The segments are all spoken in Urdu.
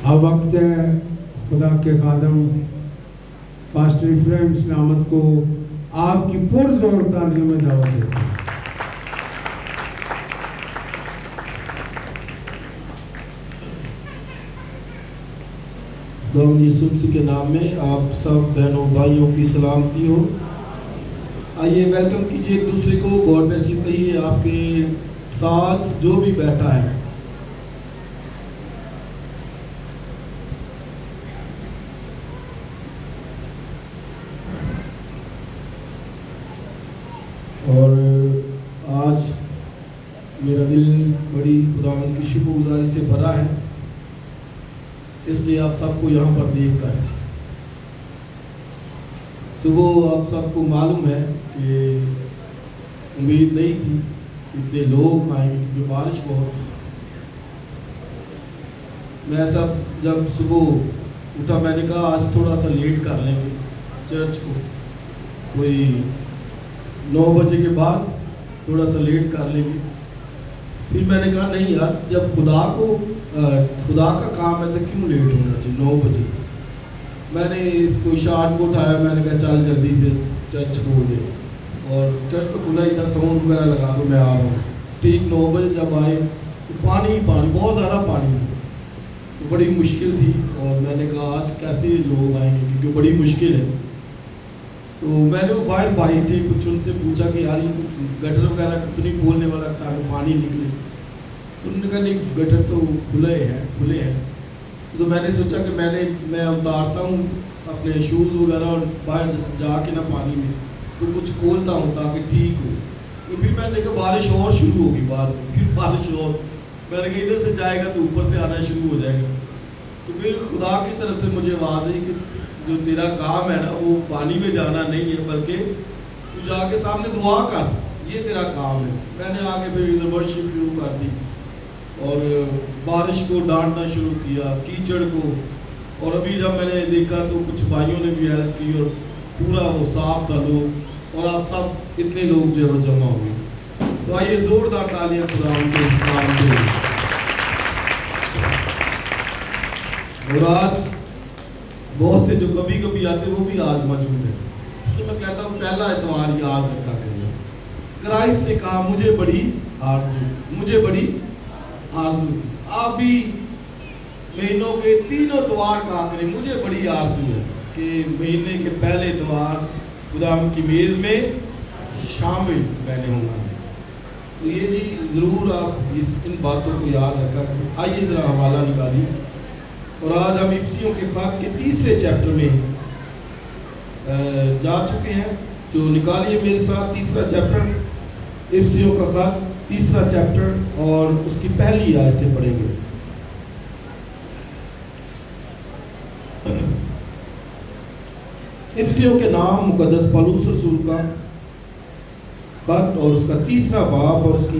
اب وقت ہے خدا کے خادم پاسٹر افراہیم سلامت کو آپ کی پرزور تالیوں میں دعوت دیتا ہوں۔ خداوند یسوع مسیح کے نام میں آپ سب بہنوں بھائیوں کی سلامتی ہو۔ آئیے ویلکم کیجیے ایک دوسرے کو، گاڈ بلیس یو کہیے آپ کے ساتھ جو بھی بیٹھا ہے۔ اور آج میرا دل بڑی خداوند کی شکر گزاری سے بھرا ہے، اس لیے آپ سب کو یہاں پر دیکھ کر صبح آپ سب کو معلوم ہے کہ امید نہیں تھی کہ اتنے لوگ آئیں گے کیونکہ بارش بہت تھی۔ میں سب جب صبح اٹھا میں نے کہا آج تھوڑا سا لیٹ کر لیں گے چرچ کو، کوئی 9 بجے کے بعد تھوڑا سا لیٹ کر لیں گے۔ پھر میں نے کہا نہیں یار، جب خدا کا کام ہے تو کیوں لیٹ ہونا چاہیے 9 بجے۔ میں نے اس کو شارٹ کو اٹھایا، میں نے کہا چل جلدی سے چرچ کھول دے، اور چرچ تو کھلا ہی تھا، ساؤنڈ وغیرہ لگا دو میں آ رہا ہوں۔ ٹھیک 9 بجے جب آئے تو پانی ہی پانی، بہت زیادہ پانی تھا، بڑی مشکل تھی۔ اور میں نے کہا آج کیسے لوگ آئیں گے کیونکہ بڑی مشکل ہے۔ تو میں نے وہ باہر بھائی تھے، کچھ ان سے پوچھا کہ یار یہ گٹر وغیرہ کتنی کھولنے والا تاکہ پانی نکلے، تو انہوں نے کہا نہیں گٹر تو کھلے ہیں۔ تو میں نے سوچا کہ میں اتارتا ہوں اپنے شوز وغیرہ اور باہر جا کے نا پانی میں تو کچھ کھولتا ہوں تاکہ ٹھیک ہو۔ تو پھر میں نے دیکھا بارش اور شروع ہوگی، پھر بارش اور، میں نے کہا ادھر سے جائے گا تو اوپر سے آنا شروع ہو جائے گا۔ تو پھر خدا کی طرف سے مجھے آواز آئی کہ جو تیرا کام ہے نا وہ پانی میں جانا نہیں ہے، بلکہ تو جا کے سامنے دعا کر، یہ تیرا کام ہے۔ میں نے آگے پھر ادھر ورشپ شروع کر دی اور بارش کو ڈانٹنا شروع کیا، کیچڑ کو۔ اور ابھی جب میں نے دیکھا تو کچھ بھائیوں نے بھی ہیلپ کی اور پورا وہ صاف تھا لوگ، اور آپ سب اتنے لوگ جو ہے وہ جمع ہو گئے۔ تو آئیے زوردار تالیاں خدا ان کے اس کام کے لیے۔ اور آج بہت سے جو کبھی کبھی آتے وہ بھی آج موجود ہیں، اس لیے میں کہتا ہوں پہلا اتوار یاد رکھا کریں۔ کرائسٹ نے کہا مجھے بڑی آرزو تھی، آپ بھی مہینوں کے 3 اتوار کہا کریں مجھے بڑی آرزو ہے کہ مہینے کے پہلے اتوار خدا کی میز میں شامل میں نے ہونا ہے۔ تو یہ جی ضرور آپ ان باتوں کو یاد رکھا کریں۔ آئیے ذرا حوالہ نکالیے، اور آج ہم افسیوں کے خط کے 3 چیپٹر میں جا چکے ہیں۔ جو نکالیے میرے ساتھ 3 چیپٹر، افسیوں کا خط 3 چیپٹر، اور اس کی پہلی آیت سے پڑھیں گے۔ افسیوں کے نام مقدس پولس رسول کا خط اور اس کا 3 باب اور اس کی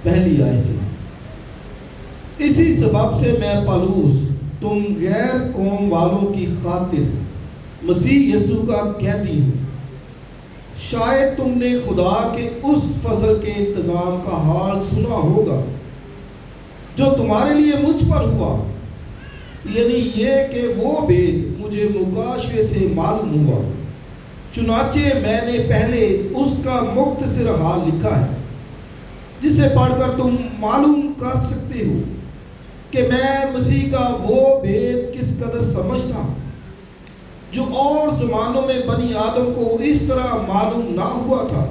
پہلی آیت سے۔ اسی سبب سے میں پولس تم غیر قوم والوں کی خاطر مسیح یسوع کا قیدی ہوں۔ شاید تم نے خدا کے اس فضل کے انتظام کا حال سنا ہوگا جو تمہارے لیے مجھ پر ہوا، یعنی یہ کہ وہ بید مجھے مکاشفے سے معلوم ہوا، چنانچہ میں نے پہلے اس کا مختصر حال لکھا ہے، جسے پڑھ کر تم معلوم کر سکتے ہو کہ میں مسیح کا وہ بید کس قدر سمجھتا ہوں جو اور زمانوں میں بنی آدم کو اس طرح معلوم نہ ہوا تھا،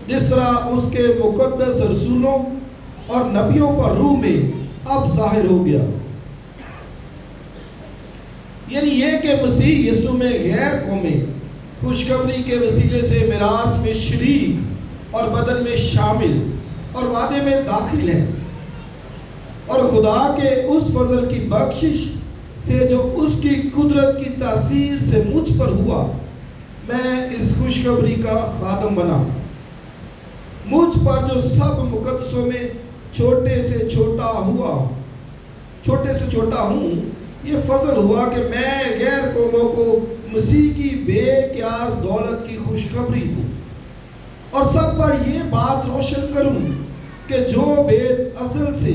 جس طرح اس کے مقدس رسولوں اور نبیوں پر روح میں اب ظاہر ہو گیا۔ یعنی یہ کہ مسیح یسوع میں غیر قومیں خوشخبری کے وسیلے سے میراث میں شریک اور بدن میں شامل اور وعدے میں داخل ہیں، اور خدا کے اس فضل کی بخشش سے جو اس کی قدرت کی تاثیر سے مجھ پر ہوا، میں اس خوشخبری کا خادم بنا۔ مجھ پر جو سب مقدسوں میں چھوٹے سے چھوٹا ہوں، یہ فضل ہوا کہ میں غیر قوموں کو مسیح کی بے قیاس دولت کی خوشخبری دوں، اور سب پر یہ بات روشن کروں کہ جو بید اصل سے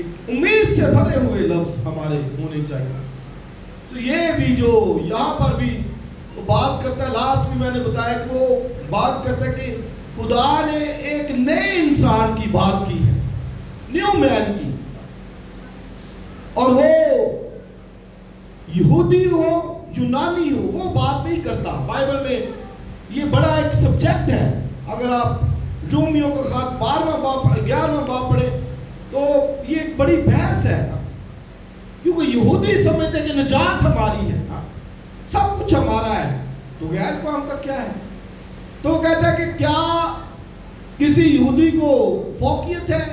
کہ امید سے بھرے ہوئے لفظ ہمارے ہونے چاہیے. تو یہ بھی جو یہاں پر بھی وہ بات کرتا ہے, لاسٹ میں میں نے بتایا کہ وہ بات کرتا ہے کہ خدا نے ایک نئے انسان کی بات کی ہے, نیو مین کی, اور وہ یہودی ہو یونانی ہو وہ بات نہیں کرتا. بائبل میں یہ بڑا ایک سبجیکٹ ہے. اگر آپ رومیوں کا خط 11واں باب پڑھے تو یہ ایک بڑی بحث ہے, کیونکہ یہودی سمجھتے ہیں کہ نجات ہماری ہے, سب کچھ ہمارا ہے, تو غیر قوم کا کیا ہے؟ تو وہ کہتا ہے کہ کیا کسی یہودی کو فوقیت ہے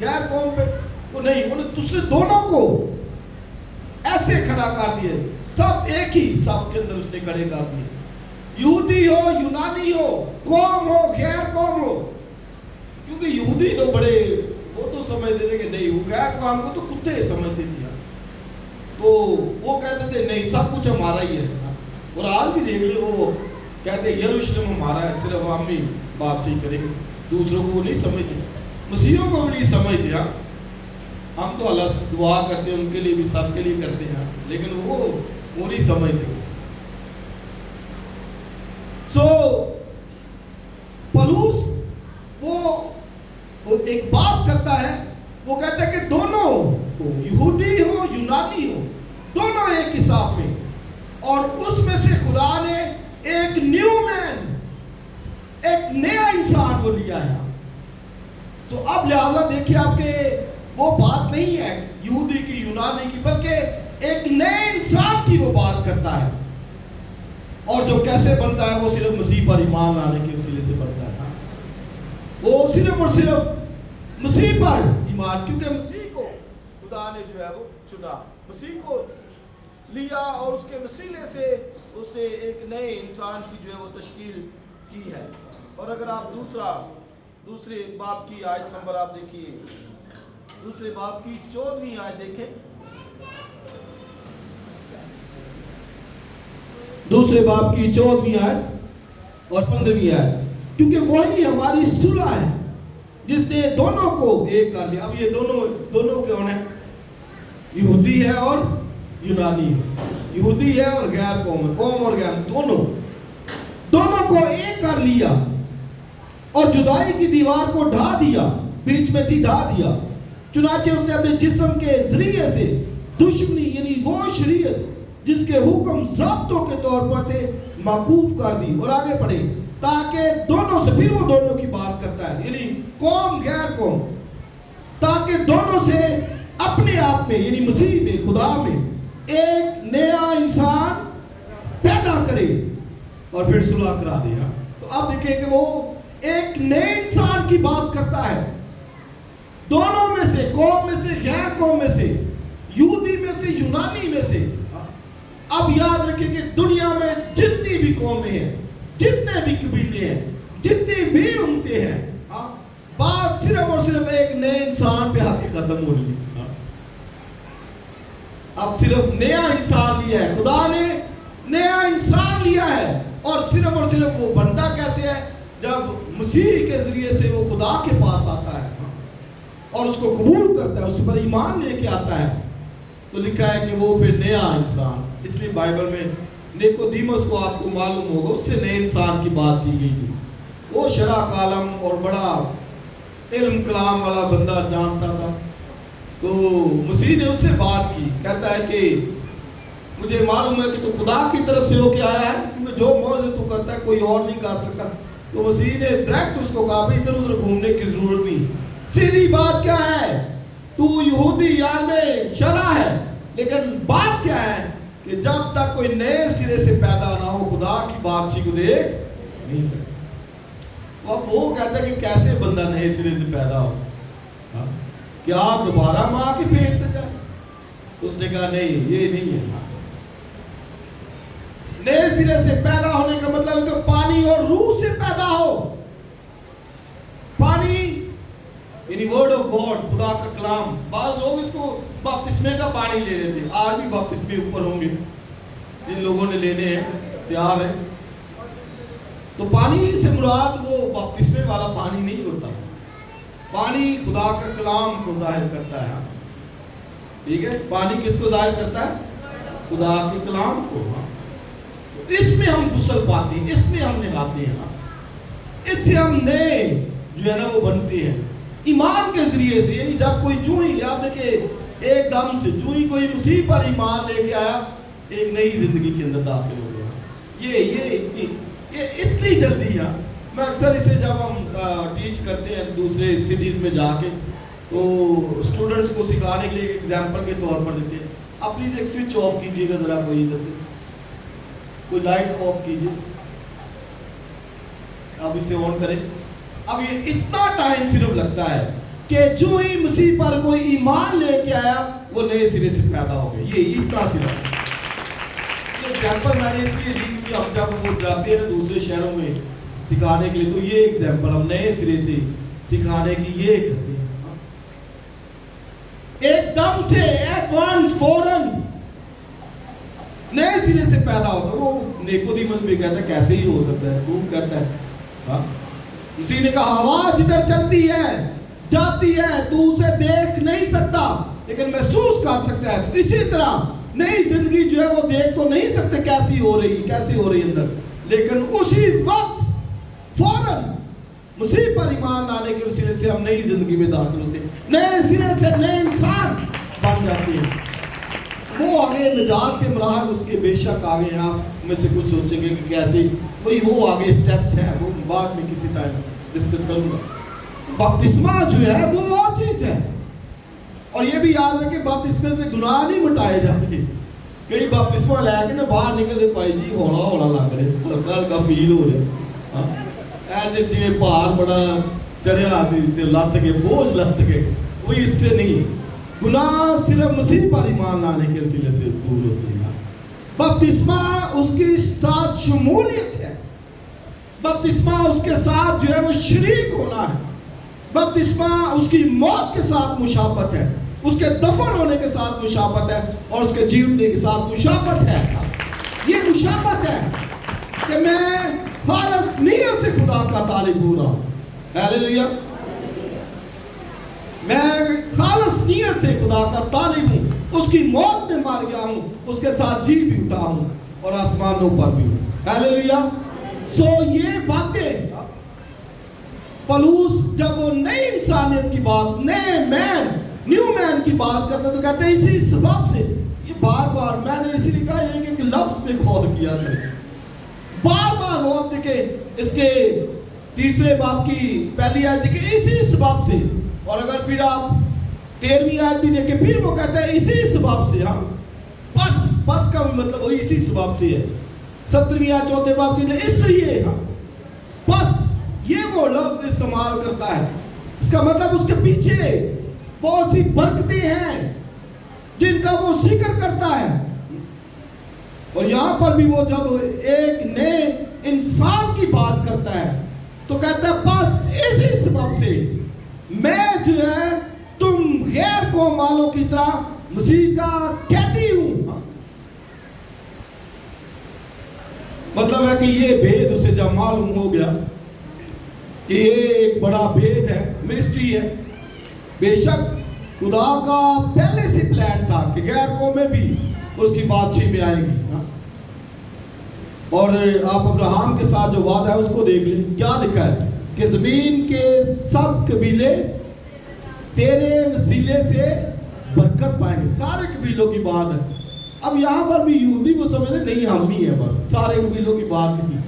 غیر قوم پہ؟ وہ نہیں, انہیں دوسرے دونوں کو ایسے کھڑا کر دیا, سب ایک ہی صف کے اندر اس نے کھڑے کر دیے. یہودی ہو یونانی ہو, قوم ہو غیر قوم ہو, کیونکہ یہودی تو بڑے وہ تو سمجھتے تھے کہ نہیں, غیر قوم کو تو کتے سمجھتے تھے, تو وہ کہتے تھے نہیں سب کچھ ہمارا ہی ہے. اور آج بھی دیکھ لیں وہ کہتے ہیں یروشلم ہمارا ہے, صرف ہم ہی بات صحیح کریں گے, دوسروں کو وہ نہیں سمجھتے, مسیحوں کو بھی نہیں سمجھتے. ہم تو اللہ سے دعا کرتے ہیں ان کے لیے بھی, سب کے لیے کرتے ہیں, لیکن وہ نہیں سمجھتے. سو پولس وہ ایک بات کرتا ہے, وہ کہتا ہے کہ دونوں کو, یہودی ہو یونانی ہو, دونوں ایک حساب میں, اور اس میں سے خدا نے ایک نیو مین, ایک نیا انسان کو لیا ہے. تو اب لہذا دیکھیے آپ کے وہ بات نہیں ہے یہودی کی یونانی کی, بلکہ ایک نئے انسان کی وہ بات کرتا ہے, اور جو کیسے بنتا ہے وہ صرف مسیح پر ایمان لانے کے وسیلے سے بنتا ہے. وہ صرف اور صرف مسیح پر ایمان, کیونکہ مسیح کو خدا نے جو ہے وہ چنا, مسیح کو لیا, اور اس کے وسیلے سے اس نے ایک نئے انسان کی جو ہے وہ تشکیل کی ہے. اور اگر آپ دوسرے باب کی آیت نمبر آپ دیکھیے, دوسرے باب کی 14ویں آیت دیکھیں, دوسرے باب کی 14ویں آیت اور 15ویں آیت, کیونکہ وہی ہماری صلح ہے جس نے دونوں کو ایک کر لیا. اب یہ دونوں کون ہیں؟ یہودی ہے اور یونانی ہے, یہودی ہے اور غیر قوم ہے, قوم اور غیر, دونوں کو ایک کر لیا, اور جدائی کی دیوار کو ڈھا دیا, بیچ میں تھی ڈھا دیا. چنانچہ اس نے اپنے جسم کے ذریعے سے دشمنی یعنی وہ شریعت جس کے حکم ضابطوں کے طور پر تھے موقوف کر دی. اور آگے پڑھے, تاکہ دونوں سے, پھر وہ دونوں کی بات کرتا ہے, یعنی قوم غیر قوم, تاکہ دونوں سے اپنے آپ میں یعنی مسیح میں, خدا میں ایک نیا انسان پیدا کرے, اور پھر صلح کرا دیا. تو اب دیکھیں کہ وہ ایک نئے انسان کی بات کرتا ہے, دونوں میں سے, قوم میں سے غیر قوم میں سے, یہودی میں سے یونانی میں سے. اب یاد رکھیں کہ دنیا میں جتنی بھی قومیں ہیں, جتنے بھی قبیلے ہیں, جتنی بھی امتیں ہیں, بات صرف اور صرف ایک نئے انسان پہ آ کے ختم ہونی ہے. اب صرف نیا انسان لیا ہے, خدا نے نیا انسان لیا ہے, اور صرف وہ بنتا کیسے ہے؟ جب مسیح کے ذریعے سے وہ خدا کے پاس آتا ہے اور اس کو قبول کرتا ہے, اس پر ایمان لے کے آتا ہے, تو لکھا ہے کہ وہ پھر نیا انسان. اس لیے بائبل میں نیکودیمس کو آپ کو معلوم ہوگا, اس سے نئے انسان کی بات کی گئی تھی. وہ شرح کالم اور بڑا علم کلام والا بندہ جانتا تھا, تو مسیح نے اس سے بات کی, کہتا ہے کہ مجھے معلوم ہے کہ تو خدا کی طرف سے ہو کے آیا ہے, کیونکہ جو معجزے تو کرتا ہے کوئی اور نہیں کر سکتا. تو مسیح نے ڈائریکٹ اس کو کہا, بھائی ادھر ادھر گھومنے کی ضرورت نہیں, سیدھی بات کیا ہے, تو یہودی عالم شرع ہے, لیکن بات کیا ہے کہ جب تک کوئی نئے سرے سے پیدا نہ ہو خدا کی بادشاہی کو دیکھ نہیں سکتا. اب وہ کہتا ہے کہ کیسے بندہ نئے سرے سے پیدا ہو, کیا آپ دوبارہ ماں کے پیٹ سے جائے؟ اس نے کہا نہیں, یہ نہیں ہے. نئے سرے سے پیدا ہونے کا مطلب ہے کہ پانی اور روح سے پیدا ہو. پانی یعنی ورڈ آف گاڈ, خدا کا کلام. بعض لوگ اس کو بپتسمے کا پانی لے لیتے ہیں, آج بھی بپتسمے اوپر ہوں گے, جن لوگوں نے لینے ہیں تیار ہیں. تو پانی سے مراد وہ بپتسمے والا پانی نہیں ہوتا, پانی خدا کا کلام کو ظاہر کرتا ہے. ٹھیک ہے، پانی کس کو ظاہر کرتا ہے؟ خدا کے کلام کو. اس میں ہم غسل پاتے ہیں، اس میں ہم نہاتے ہیں، اس سے ہم نئے جو ہے نا وہ بنتے ہیں ایمان کے ذریعے سے. یعنی جب کوئی جو ہی آپ دیکھیں ایک دم سے جو ہی کوئی مسیح پر ایمان لے کے آیا، ایک نئی زندگی کے اندر داخل ہو گیا. یہ اتنی جلدی ہے. میں اکثر اسے جب ہم ٹیچ کرتے ہیں دوسرے سٹیز میں جا کے تو اسٹوڈنٹس کو سکھانے کے لیے ایک ایگزامپل کے طور پر دیتے ہیں. آپ پلیز ایک سوئچ آف کیجئے گا ذرا، کوئی ادھر سے کوئی لائٹ آف کیجئے، اب اسے آن کریں. اب یہ اتنا ٹائم صرف لگتا ہے کہ جو ہی مسیح پر کوئی ایمان لے کے آیا وہ نئے سرے سے پیدا ہو گئے. یہ اتنا صرف یہ ایگزامپل میں نے اس لیے دی کہ ہم جب وہ جاتے ہیں دوسرے شہروں میں سکھانے کے لیے تو یہ ایگزامپل ہم نئے سرے سے سکھانے کی یہ کرتے ہیں. ایک دم سے ایٹ وانس فوراً نئے سرے سے پیدا ہوتا ہے. وہ نیکودیمس بھی کہتا ہے کیسے ہی ہو سکتا ہے؟ تو کہتا ہے مسیح نے کہا ہوا جدھر چلتی ہے جاتی ہے تو اسے دیکھ نہیں سکتا لیکن محسوس کر سکتا ہے. تو اسی طرح نئی زندگی جو ہے وہ دیکھ تو نہیں سکتے کیسی ہو رہی اندر، لیکن اسی وقت فوراً مسیح پر ایمان لانے کے وسیلے سے ہم نئی زندگی میں داخل ہوتے ہیں، نئے سرے سے نئے انسان بن جاتے ہیں. وہ آگے نجات کے مراحل اس کے بے شک آگے ہیں. آپ میں سے کچھ سوچیں گے کہ کیسے، وہی وہ آگے سٹیپس ہیں، وہ بعد میں کسی ٹائم ڈسکس کروں گا. بپتسمہ جو ہے وہ اور چیز ہے. اور یہ بھی یاد رکھیں بپتسمے سے گناہ نہیں مٹائے جاتے. کئی بپتسمہ لے کے نا باہر نکلتے پائی جی ہولا لگ رہے، ہلکا ہلکا فیل ہو رہے، جی پہاڑ بڑا چڑھیا سی لت کے بوجھ لت کے، وہی اس سے نہیں. گناہ صرف مسیح پر ایمان لانے کے وسیلے سے دور ہوتے ہیں. بپتسمہ اس کی ساتھ شمولیت ہے، بپتسمہ اس کے ساتھ جو ہے وہ شریک ہونا ہے. بپتسمہ اس کی موت کے ساتھ مشابہت ہے، اس کے دفن ہونے کے ساتھ مشابہت ہے، اور اس کے جیونے کے ساتھ مشابہت ہے. یہ مشابہت ہے کہ میں خالص نیت سے خدا کا طالب ہو رہا ہوں. ہیلیلویہ. میں خالص نیت سے خدا کا طالب ہوں، اس کی موت میں مر گیا ہوں، اس کے ساتھ جی بھی اٹھا ہوں اور آسمانوں پر بھی ہوں. ہیلیلویہ. سو یہ باتیں پولس جب وہ نئی انسانیت کی بات، نیو مین کی بات کرتا تو کہتے ہیں اسی سبب سے. یہ بار بار میں نے اسی لیے کہا یہ کہ لفظ میں غور کیا کریں، بار بار غور دیکھیں اس کے 3 باب کی پہلی آیت دیکھیں اسی سبب سے. اور اگر پھر آپ 13ویں آیت بھی دیکھیں پھر وہ کہتا ہے اسی سبب سے. ہاں پس کا بھی مطلب وہی اسی سبب سے ہے. 17ویں آیت 4 باب کی اس لیے ہاں پس یہ وہ لفظ استعمال کرتا ہے. اس کا مطلب اس کے پیچھے بہت سی برکتیں ہیں جن کا وہ ذکر کرتا ہے. اور یہاں پر بھی وہ جب ایک نئے انسان کی بات کرتا ہے تو کہتا ہے بس اسی سبب سے میں جو ہے تم غیر قوم والوں کی طرح مسیح کا قیدی ہوں. مطلب ہے کہ یہ بھید اسے جب معلوم ہو گیا کہ یہ ایک بڑا بھید ہے، مسٹری ہے. بے شک خدا کا پہلے سے پلان تھا کہ غیر قومیں بھی اس کی بادشاہی میں آئیں گی. اور آپ ابراہم کے ساتھ جو وعدہ ہے اس کو دیکھ لیں، کیا لکھا ہے کہ زمین کے سب قبیلے تیرے وسیلے سے برکت پائیں گے. سارے قبیلوں کی بات ہے. اب یہاں پر بھی یہودی وہ سمجھتے نہیں ہم ہی ہیں، بس سارے قبیلوں کی بات نہیں،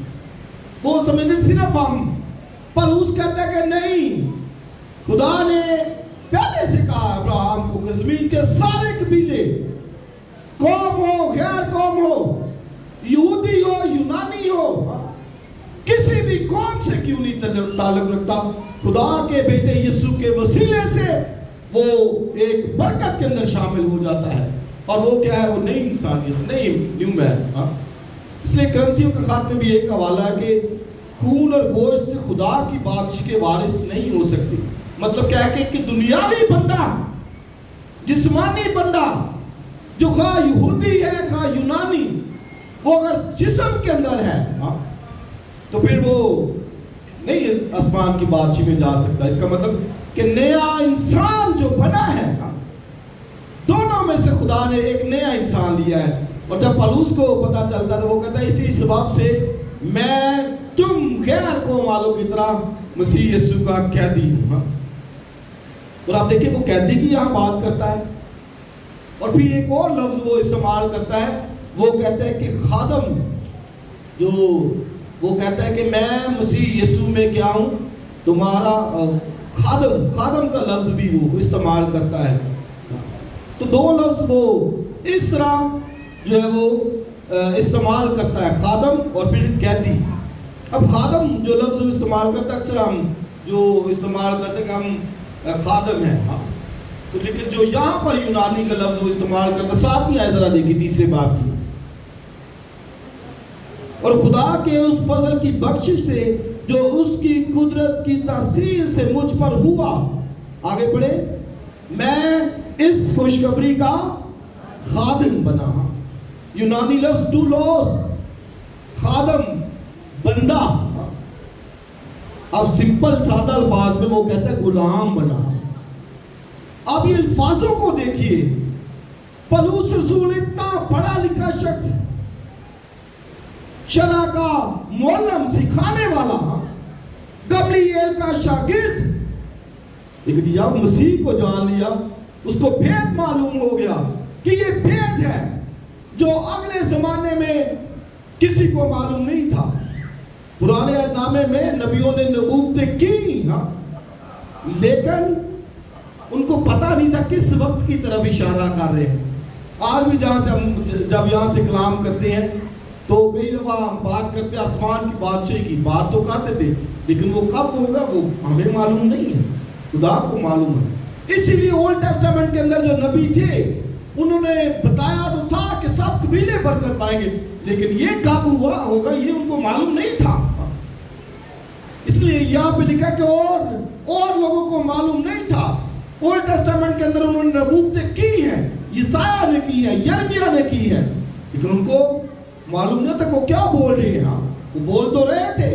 وہ سمجھتے صرف ہم. پولس کہتا ہے کہ نہیں، خدا نے پہلے سے کہا ابراہم کو کہ زمین کے سارے قبیلے، قوم ہو غیر قوم ہو، یہودی ہو یونانی ہو، کسی بھی قوم سے کیوں نہیں تعلق رکھتا، خدا کے بیٹے یسوع کے وسیلے سے وہ ایک برکت کے اندر شامل ہو جاتا ہے. اور وہ کیا ہے؟ وہ نئی انسانیت، نئی نیو مین. اس لیے کرنتھیوں کے خط میں بھی ایک حوالہ ہے کہ خون اور گوشت خدا کی بادشاہی کے وارث نہیں ہو سکتے. مطلب کیا ہے کہ دنیاوی بندہ، جسمانی بندہ جو خواہ یہودی ہے خواہ یونانی، وہ اگر جسم کے اندر ہے تو پھر وہ نہیں آسمان کی بادشاہی میں جا سکتا. اس کا مطلب کہ نیا انسان جو بنا ہے دونوں میں سے خدا نے ایک نیا انسان لیا ہے. اور جب پالوس کو پتہ چلتا تو وہ کہتا ہے اسی سبب سے میں تم غیر قوم والوں کی طرح مسیح یسوع کا قیدی ہوں. اور آپ دیکھیں وہ قیدی کی یہاں بات کرتا ہے. اور پھر ایک اور لفظ وہ استعمال کرتا ہے, وہ کہتا ہے کہ خادم, جو وہ کہتا ہے کہ میں مسیح یسوع میں کیا ہوں, تمہارا خادم. خادم کا لفظ بھی وہ استعمال کرتا ہے. تو دو لفظ وہ اس طرح جو ہے وہ استعمال کرتا ہے, خادم اور پھر قیدی. اب خادم جو لفظ استعمال کرتا ہے, اکثر ہم جو استعمال کرتے ہیں کہ ہم خادم ہیں, تو لیکن جو یہاں پر یونانی کا لفظ وہ استعمال کرتا ہے, 7ویں آیت ذرا دیکھیں 3 باب کی. اور خدا کے اس فضل کی بخشش سے جو اس کی قدرت کی تاثیر سے مجھ پر ہوا, آگے پڑھے, میں اس خوشخبری کا خادم بنا. یونانی لفظ ڈولاس, خادم, بندہ. اب سمپل سادہ الفاظ میں وہ کہتا ہے غلام بنا. اب یہ الفاظوں کو دیکھیے, پولس رسول اتنا پڑھا لکھا شخص, شرع کا معلم, سکھانے والا, گملیل کا شاگرد, لیکن جب مسیح کو جان لیا اس کو بھید معلوم ہو گیا کہ یہ بھید ہے جو اگلے زمانے میں کسی کو معلوم نہیں تھا. پرانے عہد نامے میں نبیوں نے نبوتیں کی, لیکن ان کو پتہ نہیں تھا کس وقت کی طرف اشارہ کر رہے ہیں. آج بھی جہاں سے ہم جب یہاں سے کلام کرتے ہیں تو کئی دفعہ ہم بات کرتے ہیں آسمان کی بادشاہی کی, بات تو کر دیتے, لیکن وہ کب ہوگا وہ ہمیں معلوم نہیں ہے, خدا کو معلوم ہے. اسی لیے اولڈ ٹیسٹامنٹ کے اندر جو نبی تھے انہوں نے بتایا تو تھا کہ سب قبیلے برکت پائیں گے, لیکن یہ کب ہوا ہوگا یہ ان کو معلوم نہیں تھا. اس لیے یہاں پہ لکھا کہ اور لوگوں کو معلوم نہیں تھا. اولڈ ٹیسٹامنٹ کے اندر انہوں نے نبوتیں کی ہیں, یسایہ نے کی ہے, یرمیہ نے کی ہے, لیکن ان کو معلوم نہیں تھا وہ کیا بول رہے ہیں. وہ بول تو رہے تھے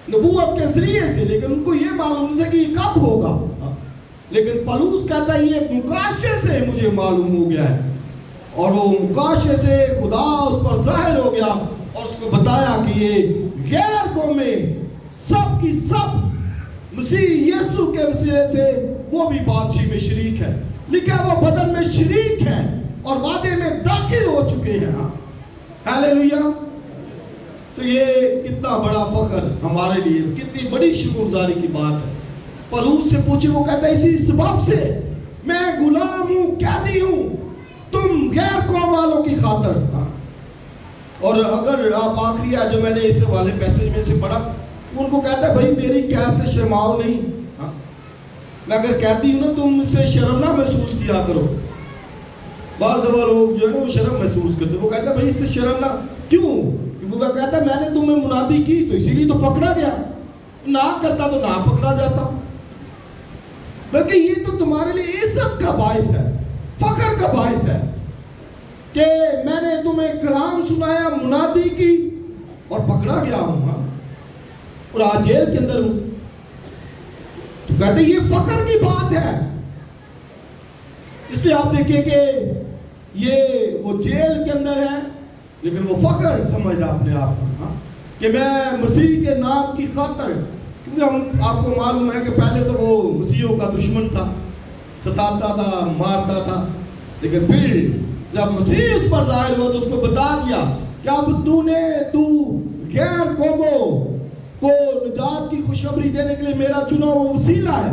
نبوت کے ذریعے سے, لیکن ان کو یہ معلوم نہیں تھا کہ یہ کب ہوگا. لیکن پولس کہتا ہے یہ مکاشفے سے مجھے معلوم ہو گیا ہے, اور وہ مکاشفے سے خدا اس پر ظاہر ہو گیا اور اس کو بتایا کہ یہ غیر قومیں سب کی سب مسیح یسوع کے وسیلے سے وہ بھی بادشاہی میں شریک ہے. لکھا وہ بدن میں شریک ہے اور وعدے میں داخل ہو چکے ہیں. ہیلیلویا. تو یہ کتنا بڑا فخر ہمارے لیے, کتنی بڑی شکرگزاری کی بات ہے. پولس سے پوچھے, وہ کہتا ہے اسی سبب سے میں غلام ہوں, قیدی ہوں, تم غیر قوم والوں کی خاطر. اور اگر آپ آخری ہے جو میں نے اس والے پیسج میں سے پڑھا, ان کو کہتا ہے بھائی میری قید سے شرماؤ نہیں, میں اگر قیدی ہوں نا تم اس سے شرم نہ محسوس کیا کرو. بعض دفعہ لوگ جو ہے نا وہ شرم محسوس کرتے, وہ کہتا ہے بھائی اس سے شرم نہ, کیوں؟ کیونکہ وہ کہتا ہے میں نے تمہیں منادی کی تو اسی لیے تو پکڑا گیا, نہ کرتا تو نہ پکڑا جاتا. بلکہ یہ تو تمہارے لیے عزت کا باعث ہے, فخر کا باعث ہے کہ میں نے تمہیں کلام سنایا, منادی کی اور پکڑا گیا ہوں, اور آج جیل کے اندر ہوں. تو کہتے ہیں یہ فخر کی بات ہے. اس لیے آپ دیکھیں کہ یہ وہ جیل کے اندر ہے, لیکن وہ فخر سمجھ رہا اپنے آپ کو کہ میں مسیح کے نام کی خاطر, کیونکہ ہم آپ کو معلوم ہے کہ پہلے تو وہ مسیحوں کا دشمن تھا, ستاتا تھا, مارتا تھا, لیکن پھر جب مسیح اس پر ظاہر ہوا تو اس کو بتا دیا کہ اب تو غیر قوموں کو نجات کی خوشخبری دینے کے لیے میرا چنا ہوا وسیلہ ہے.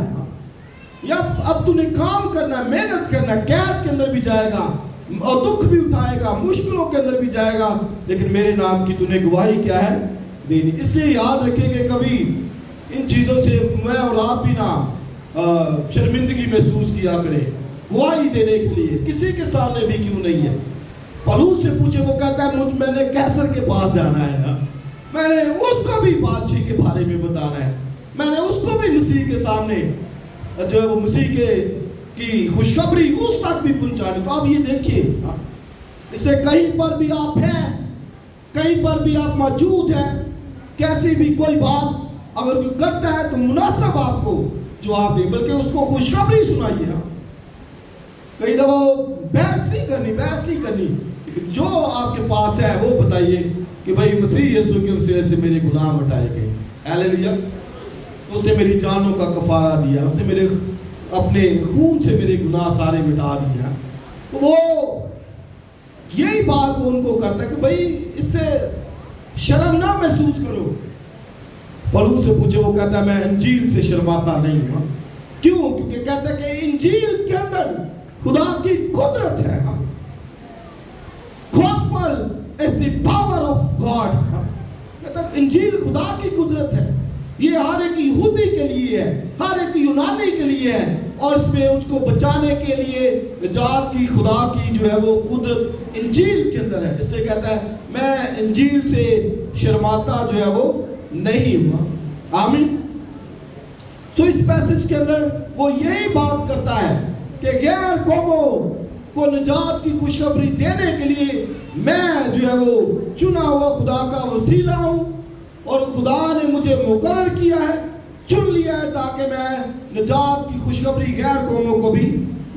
یا اب تو نے کام کرنا ہے, محنت کرنا ہے, قید کے اندر بھی جائے گا اور دکھ بھی اٹھائے گا, مشکلوں کے اندر بھی جائے گا, لیکن میرے نام کی تو نے گواہی کیا ہے دینی. اس لیے یاد رکھیں کہ کبھی ان چیزوں سے میں اور آپ بھی نہ شرمندگی محسوس کیا کریں, گواہی دینے کے لیے کسی کے سامنے بھی کیوں نہیں ہے. پولس سے پوچھے, وہ کہتا ہے میں نے کیسر کے پاس جانا ہے نا, میں نے اس کو بھی بادشاہی کے بارے میں بتانا ہے, میں نے اس کو بھی مسیح کے سامنے جو ہے وہ مسیح کی خوشخبری اس تک بھی پہنچانی. تو آپ یہ دیکھیے, اس سے کہیں پر بھی آپ ہیں, کہیں پر بھی آپ موجود ہیں, کیسی بھی کوئی بات اگر کوئی کرتا ہے تو مناسب آپ کو جواب دے, بلکہ اس کو خوشخبری سنائیے. کئی دفعہ بحث نہیں کرنی لیکن جو آپ کے پاس ہے وہ بتائیے کہ بھائی مسیح یسوع کے وسیلے سے میرے گناہ مٹائے گئے، ہاللیلویا، اس نے میری جانوں کا کفارہ دیا، اس نے میرے اپنے خون سے میرے گناہ سارے مٹا دیا. تو وہ یہی بات ان کو کرتا ہے کہ بھائی اس سے شرم نہ محسوس کرو. پولس سے پوچھے، وہ کہتا ہے میں انجیل سے شرماتا نہیں ہوں. کیوں؟ کیونکہ کہتا ہے کہ انجیل کے اندر خدا کی قدرت ہے. Gospel is the power of God. کہتا ہے انجیل خدا کی قدرت ہے، یہ ہر ایک یہودی کے لیے ہے، ہر ایک یونانی کے لیے ہے، اور اس میں اس کو بچانے کے لیے نجات کی خدا کی جو ہے وہ قدرت انجیل کے اندر ہے. اس لیے کہتا ہے میں انجیل سے شرماتا جو ہے وہ نہیں ہوا. آمین. سو اس پیسج کے اندر وہ یہی بات کرتا ہے کہ غیر قوموں کو نجات کی خوشخبری دینے کے لیے میں جو ہے وہ چنا ہوا خدا کا وسیلہ ہوں، اور خدا نے مجھے مقرر کیا ہے، چن لیا ہے تاکہ میں نجات کی خوشخبری غیر قوموں کو بھی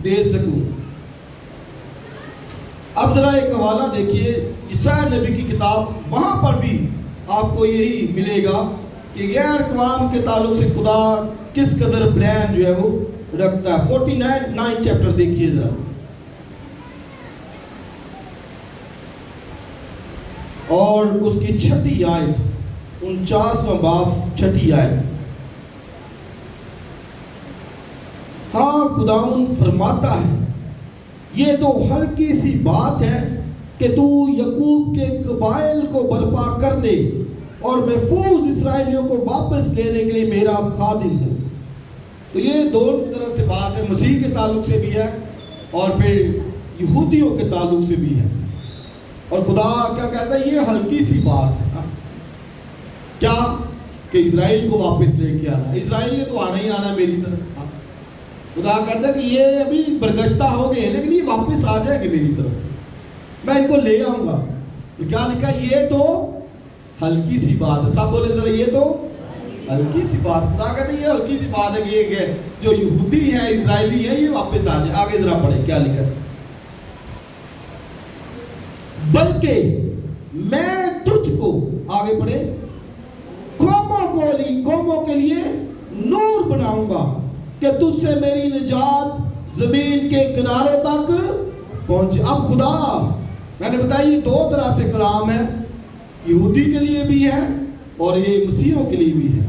دے سکوں. اب ذرا ایک حوالہ دیکھیے عیسائی نبی کی کتاب، وہاں پر بھی آپ کو یہی ملے گا کہ غیر اقوام کے تعلق سے خدا کس قدر پلان جو ہے وہ رکھتا ہے. 49 چیپٹر دیکھیے ذرا، اور اس کی 6 آیت، 49واں باب 6 آیت. ہاں خداوند فرماتا ہے یہ تو ہلکی سی بات ہے کہ تو یعقوب کے قبائل کو برپا کر دے اور محفوظ اسرائیلیوں کو واپس لینے کے لیے میرا خادم ہو. تو یہ دو طرح سے بات ہے، مسیح کے تعلق سے بھی ہے اور پھر یہودیوں کے تعلق سے بھی ہے. اور خدا کیا کہتا ہے یہ ہلکی سی بات ہے. کیا کہ اسرائیل کو واپس لے کے آنا، اسرائیل نے تو آنا ہی آنا میری طرف. خدا کہتا ہے کہ یہ ابھی برگشتہ ہو گئے لیکن یہ واپس آ جائیں گے میری طرف، میں ان کو لے آؤں گا. تو کیا لکھا؟ یہ تو ہلکی سی بات ہے. سب بولے ذرا یہ تو ہلکی سی بات. خدا کہتا ہے یہ ہلکی سی بات ہے کہ یہ جو یہودی ہیں، اسرائیلی ہیں، یہ واپس آ جائیں. آگے ذرا پڑھیں کیا لکھا ہے. بلکہ میں تجھ کو، آگے پڑھے، قوموں کے لیے نور بناؤں گا کہ تجھ سے میری نجات زمین کے کناروں تک پہنچے. اب خدا، میں نے بتایا یہ 2 طرح سے کلام ہے، یہودی کے لیے بھی ہے اور یہ مسیحیوں کے لیے بھی ہے.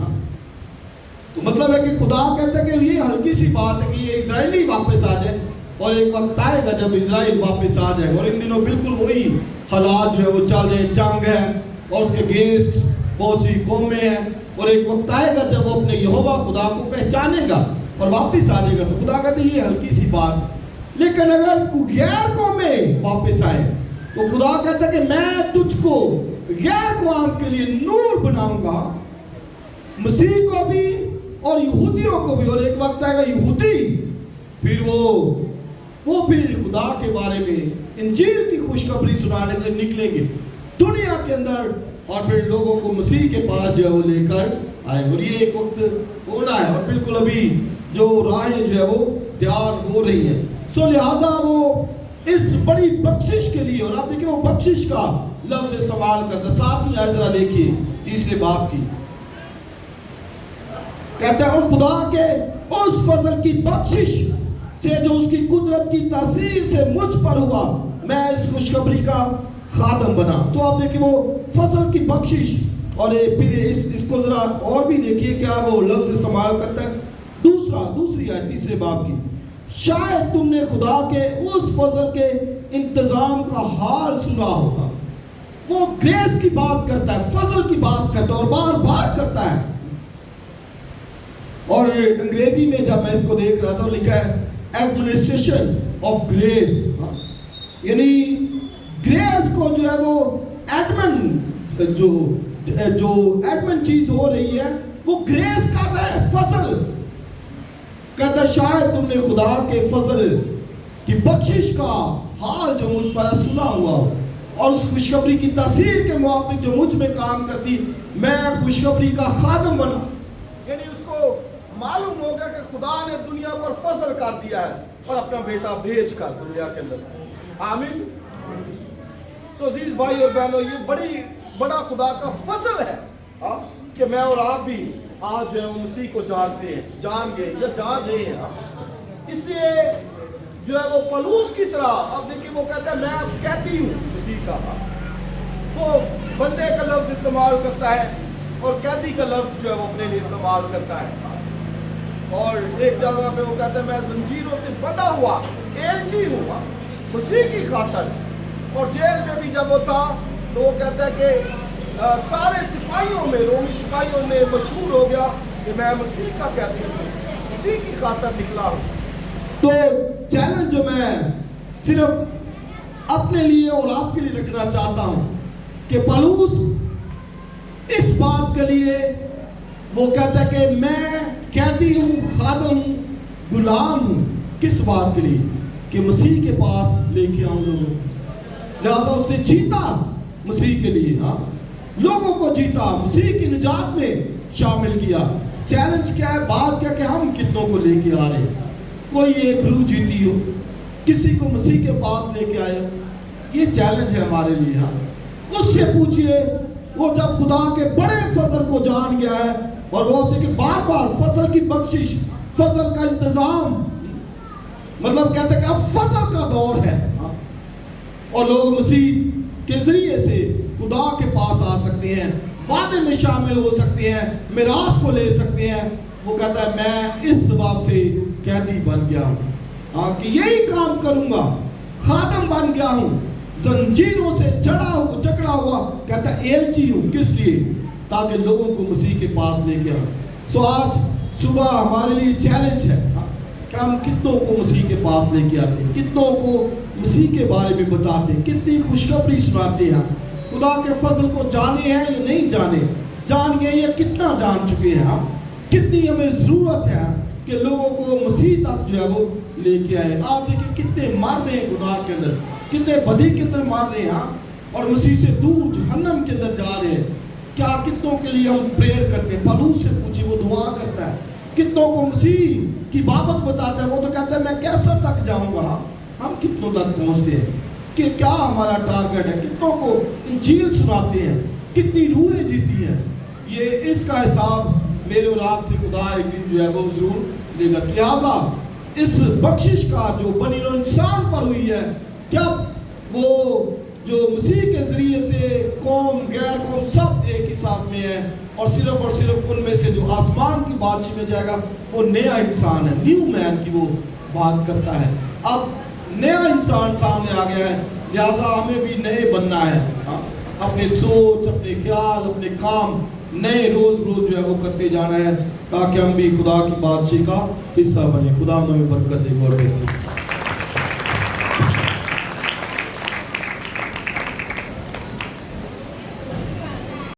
تو مطلب ہے کہ خدا کہتا ہے کہ یہ ہلکی سی بات ہے کہ یہ اسرائیلی واپس آ جائے، اور ایک وقت آئے گا جب اسرائیل واپس آ جائے گا. اور ان دنوں بالکل وہی حالات جو ہے وہ چل رہے ہیں، جنگ ہے اور اس کے اگینسٹ بہت سی قومیں ہیں. اور ایک وقت آئے گا جب وہ اپنے یہوہ خدا کو پہچانے گا اور واپس آ جائے گا. تو خدا کہتے ہیں یہ ہلکی سی بات. لیکن اگر غیر قومیں واپس آئے تو خدا کہتا ہے کہ میں تجھ کو غیر قوم کے لیے نور بناؤں گا، مسیح کو بھی اور یہودیوں کو بھی. اور ایک وقت آئے گا یہودی پھر وہ پھر خدا کے بارے میں انجیل کی خوشخبری سنانے کے لیے نکلیں گے دنیا کے اندر، اور پھر لوگوں کو مسیح کے پاس جو ہے وہ لے کر آئے. اور یہ ایک وقت ہونا ہے، اور بالکل ابھی جو راہیں جو ہے وہ تیار ہو رہی ہیں. سو لہٰذا وہ اس بڑی بخشش کے لیے، اور آپ دیکھیں وہ بخشش کا لفظ استعمال کرتا ہے. 7ویں آیت ذرا دیکھیے 3 باب کی. کہتا ہے اور خدا کے اس فضل کی بخشش سے جو اس کی قدرت کی تاثیر سے مجھ پر ہوا، میں اس خوشخبری کا خادم بنا. تو آپ دیکھیں وہ فضل کی بخشش، اور پھر اس کو ذرا اور بھی دیکھیے کیا وہ لفظ استعمال کرتا ہے. دوسری آیت 3 باب کی. شاید تم نے خدا کے اس فضل کے انتظام کا حال سنا ہوگا. وہ گریس کی بات کرتا ہے، فضل کی بات کرتا ہے اور بار بار کرتا ہے. اور انگریزی میں جب میں اس کو دیکھ رہا تھا لکھا ہے ایڈمنسٹریشن آف گریس، یعنی گریس کو جو ہے وہ ایڈمن جو ایڈمن چیز ہو رہی ہے وہ گریس کر رہا ہے، فضل. کہتا ہے شاید تم نے خدا کے فضل کی بخشش کا حال جو مجھ پر سنا ہوا ہو، اور اس خوشخبری کی تاثیر کے موافق جو مجھ میں کام کرتی، میں خوشخبری کا خادم بنا. یعنی اس کو معلوم ہو گیا کہ خدا نے دنیا پر فضل کر دیا ہے. اور اپنا بیٹا بھیج کر دنیا کے اندر. آمین. سو عزیز بھائی اور بہنوں، یہ بڑا خدا کا فضل ہے کہ میں اور آپ بھی آج جو ہے وہ مسیح کو جانتے ہیں، جان گئے یا جان رہے ہیں. اس لیے جو ہے وہ پلوس کی طرح اب دیکھیے وہ کہتا ہے میں اب کہتی ہوں مسیح کا. وہ بندے کا لفظ استعمال کرتا ہے اور قیدی کا لفظ جو ہے وہ اپنے لیے استعمال کرتا ہے. اور ایک جگہ پہ وہ کہتا ہے میں زنجیروں سے بندھا ہوا ایلچی ہوں مسیح کی خاطر. اور جیل میں بھی جب وہ تھا تو وہ کہتا ہے کہ سارے سپاہیوں میں، رومی سپاہیوں میں مشہور ہو گیا کہ میں مسیح کا قیدی ہوں، مسیح کی خاطر نکلا ہوں. تو چیلنج جو میں صرف اپنے لیے اور آپ کے لیے رکھنا چاہتا ہوں کہ پولس اس بات کے لیے وہ کہتا ہے کہ میں قیدی ہوں، خادم ہوں، غلام ہوں. کس بات کے لیے؟ کہ مسیح کے پاس لے کے آؤں لوگوں کو. لہذا اس نے جیتا مسیح کے لیے، لوگوں کو جیتا، مسیح کی نجات میں شامل کیا. چیلنج کیا ہے؟ بات کیا کہ ہم کتنوں کو لے کے آ رہے ہیں. کوئی ایک روح جیتی ہو، کسی کو مسیح کے پاس لے کے آئے. یہ چیلنج ہے ہمارے لیے. اس سے پوچھئے وہ جب خدا کے بڑے فضل کو جان گیا ہے اور وہ دیکھیں بار بار فضل کی بخشش، فضل کا انتظام، مطلب کہتے ہیں کہ اب فضل کا دور ہے اور لوگ مسیح کے ذریعے سے خدا کے پاس آ سکتے ہیں، وعدے میں شامل ہو سکتے ہیں، میراث کو لے سکتے ہیں. وہ کہتا ہے میں اس سبب سے قیدی بن گیا ہوں کہ یہی کام کروں گا. خادم بن گیا ہوں، زنجیروں سے جکڑا ہوا، کہتا ہے ایلچی ہوں. کس لیے؟ تاکہ لوگوں کو مسیح کے پاس لے کے آؤں. سو آج صبح ہمارے لیے چیلنج ہے کہ ہم کتنوں کو مسیح کے پاس لے کے آتے ہیں، کتنوں کو مسیح کے بارے میں بتاتے ہیں، کتنی خوشخبری سناتے ہیں. خدا کے فضل کو جانے ہیں یا نہیں جانے، جان گئے یا کتنا جان چکے ہیں. کتنی ہمیں ضرورت ہے کہ لوگوں کو مسیح تک جو ہے وہ لے کے آئے. آپ دیکھیں کتنے مار رہے ہیں گناہ کے اندر، کتنے بدی کے اندر مار رہے ہیں اور مسیح سے دور جہنم کے اندر جا رہے ہیں. کیا کتنوں کے لیے ہم پریئر کرتے ہیں؟ پولس سے پوچھیں، وہ دعا کرتا ہے. کتنوں کو مسیح کی بابت بتاتا ہے، وہ تو کہتا ہے میں کیسر تک جاؤں گا. ہم کتنوں تک پہنچتے ہیں؟ کہ کیا ہمارا ٹارگٹ ہے؟ کتنوں کو انجیل سناتے ہیں؟ کتنی روحیں جیتی ہیں؟ یہ اس کا حساب میرے اور آپ سے خدا ایک دن جو ہے وہ ضرور لے گا. لہٰذا اس بخشش کا جو بنی نوع انسان پر ہوئی ہے، کیا وہ جو مسیح کے ذریعے سے قوم غیر قوم سب ایک ہی ساتھ میں ہے اور صرف ان میں سے جو آسمان کی بادشاہی میں جائے گا وہ نیا انسان ہے، نیو مین کی وہ بات کرتا ہے. اب نیا انسان سامنے آ گیا ہے، لہٰذا ہمیں بھی نئے بننا ہے. اپنے سوچ، اپنے خیال، اپنے کام نئے روز جو ہے وہ کرتے جانا ہے تاکہ ہم بھی خدا کی بادشاہی کا حصہ بنے. خدا ہمیں برکت دے. Good bless you.